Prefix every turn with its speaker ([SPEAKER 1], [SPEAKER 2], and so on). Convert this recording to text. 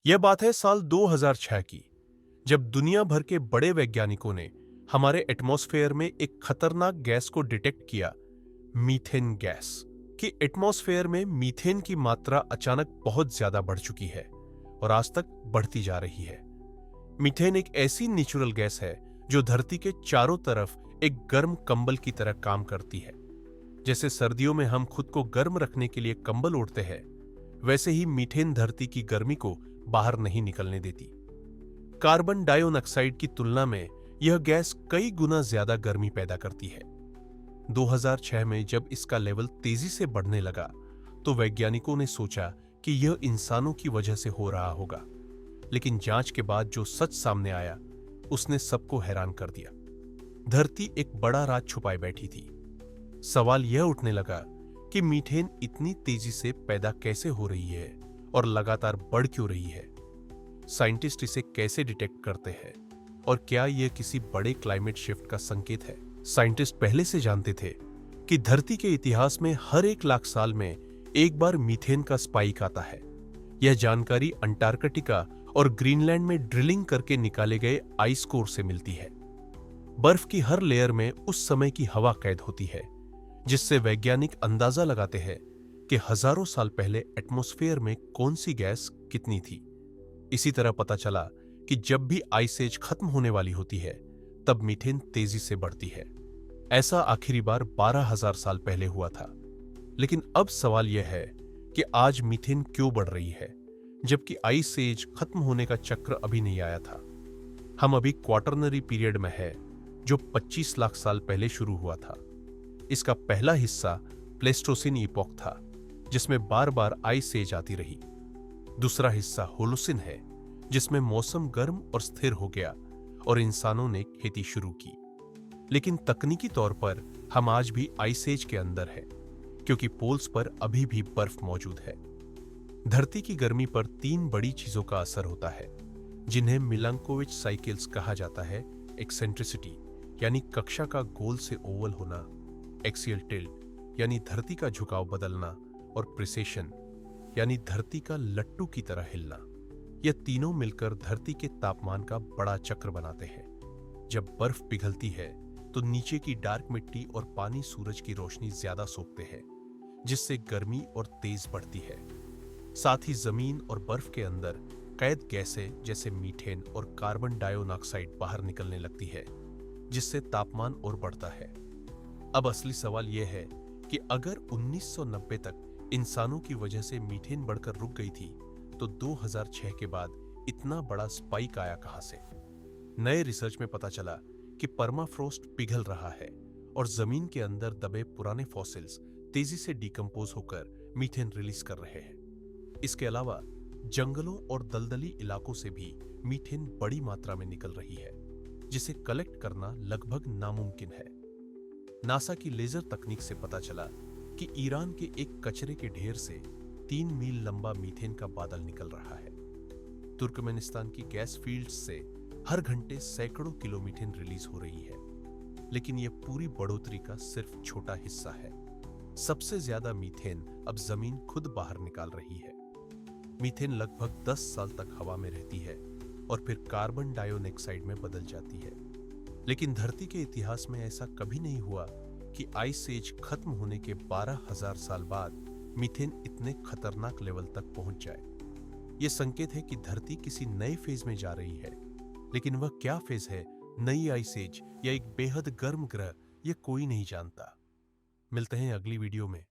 [SPEAKER 1] यह बात है साल 2006 की, जब दुनिया भर के बड़े वैज्ञानिकों ने हमारे एटमॉस्फेयर में एक खतरनाक गैस को डिटेक्ट किया, मीथेन गैस। कि एटमॉस्फेयर में मीथेन की मात्रा अचानक बहुत ज्यादा बढ़ चुकी है और आज तक बढ़ती जा रही है। मीथेन एक ऐसी नेचुरल गैस है जो धरती के चारों तरफ एक गर्म कंबल की तरह काम करती है। जैसे सर्दियों में हम खुद को गर्म रखने के लिए कंबल ओढ़ते हैं, वैसे ही मीथेन धरती की गर्मी को बाहर नहीं निकलने देती। कार्बन डाइऑक्साइड की तुलना में यह गैस कई गुना ज्यादा गर्मी पैदा करती है। 2006 में जब इसका लेवल तेजी से बढ़ने लगा, तो वैज्ञानिकों ने सोचा कि यह इंसानों की वजह से हो रहा होगा। लेकिन जांच के बाद जो सच सामने आया, उसने सबको हैरान कर दिया। धरती एक बड़ा राज छुपाए बैठी थी। सवाल यह उठने लगा कि मीथेन इतनी तेजी से पैदा कैसे हो रही है और लगातार बढ़ क्यों रही है। साइंटिस्ट इसे कैसे डिटेक्ट करते हैं और क्या यह किसी बड़े क्लाइमेट शिफ्ट का संकेत है। साइंटिस्ट पहले से जानते थे कि धरती के इतिहास में हर 1 लाख साल में एक बार मीथेन का स्पाइक आता है। यह जानकारी अंटार्कटिका और ग्रीनलैंड में ड्रिलिंग करके निकाले गए आइस कोर से मिलती है। बर्फ की हर लेयर में उस समय की हवा कैद होती है, जिससे वैज्ञानिक अंदाजा लगाते हैं कि हजारों साल पहले एटमॉस्फेयर में कौन सी गैस कितनी थी। इसी तरह पता चला कि जब भी आइस एज खत्म होने वाली होती है, तब मीथेन तेजी से बढ़ती है। ऐसा आखिरी बार 12,000 साल पहले हुआ था। लेकिन अब सवाल यह है कि आज मीथेन क्यों बढ़ रही है, जबकि आइस एज खत्म होने का चक्र अभी नहीं आया था। हम अभी क्वाटरनरी पीरियड में है, जो 25 लाख साल पहले शुरू हुआ था। इसका पहला हिस्सा प्लेस्टोसिन इपोक था, जिसमें बार बार आइस एज आती रही। दूसरा हिस्सा होलोसिन है, जिसमें मौसम गर्म और स्थिर हो गया और इंसानों ने खेती शुरू की। लेकिन तकनीकी तौर पर हम आज भी आइस एज के अंदर हैं, क्योंकि पोल्स पर अभी भी बर्फ मौजूद है। धरती की गर्मी पर 3 बड़ी चीजों का असर होता है, जिन्हें मिलंकोविच साइकिल्स कहा जाता है। एक्सेंट्रिसिटी यानी कक्षा का गोल से ओवल होना, एक्सियल टिल्ट यानी धरती का झुकाव बदलना, और प्रिसेशन यानी धरती का लट्टू की तरह हिलना। यह तीनों मिलकर धरती के तापमान का बड़ा चक्र बनाते हैं। जब बर्फ पिघलती है, तो नीचे की डार्क मिट्टी और पानी सूरज की रोशनी ज्यादा सोखते हैं, जिससे गर्मी और तेज बढ़ती है। साथ ही जमीन और बर्फ के अंदर कैद गैसें जैसे मीथेन और कार्बन डाइऑक्साइड बाहर निकलने लगती है, जिससे तापमान और बढ़ता है। अब असली सवाल यह है कि अगर 1990 तक इंसानों की वजह से मीथेन बढ़कर रुक गई थी, तो 2006 के बाद इतना बड़ा स्पाइक आया कहां से। नए रिसर्च में पता चला कि परमाफ्रोस्ट पिघल रहा है और जमीन के अंदर दबे पुराने फॉसिल्स तेजी से डिकम्पोज होकर मीथेन रिलीज कर रहे हैं। इसके अलावा जंगलों और दलदली इलाकों से भी मीथेन बड़ी मात्रा में निकल रही है, जिसे कलेक्ट करना लगभग नामुमकिन है। नासा की लेजर तकनीक से पता चला कि ईरान के एक कचरे के ढेर से 3 मील लंबा मीथेन का बादल निकल रहा है। तुर्कमेनिस्तान की गैस फील्ड्स से हर घंटे सैकड़ों किलो मीथेन रिलीज हो रही है। लेकिन यह पूरी बढ़ोतरी का सिर्फ छोटा हिस्सा है। सबसे ज्यादा मीथेन अब जमीन खुद बाहर निकाल रही है। मीथेन लगभग 10 साल तक हवा में रहती है और फिर कार्बन डाइऑक्साइड में बदल जाती है। लेकिन धरती के इतिहास में ऐसा कभी नहीं हुआ कि आइस एज खत्म होने के 12,000 साल बाद मीथेन इतने खतरनाक लेवल तक पहुंच जाए। यह संकेत है कि धरती किसी नए फेज में जा रही है। लेकिन वह क्या फेज है, नई आइस एज या एक बेहद गर्म ग्रह, यह कोई नहीं जानता। मिलते हैं अगली वीडियो में।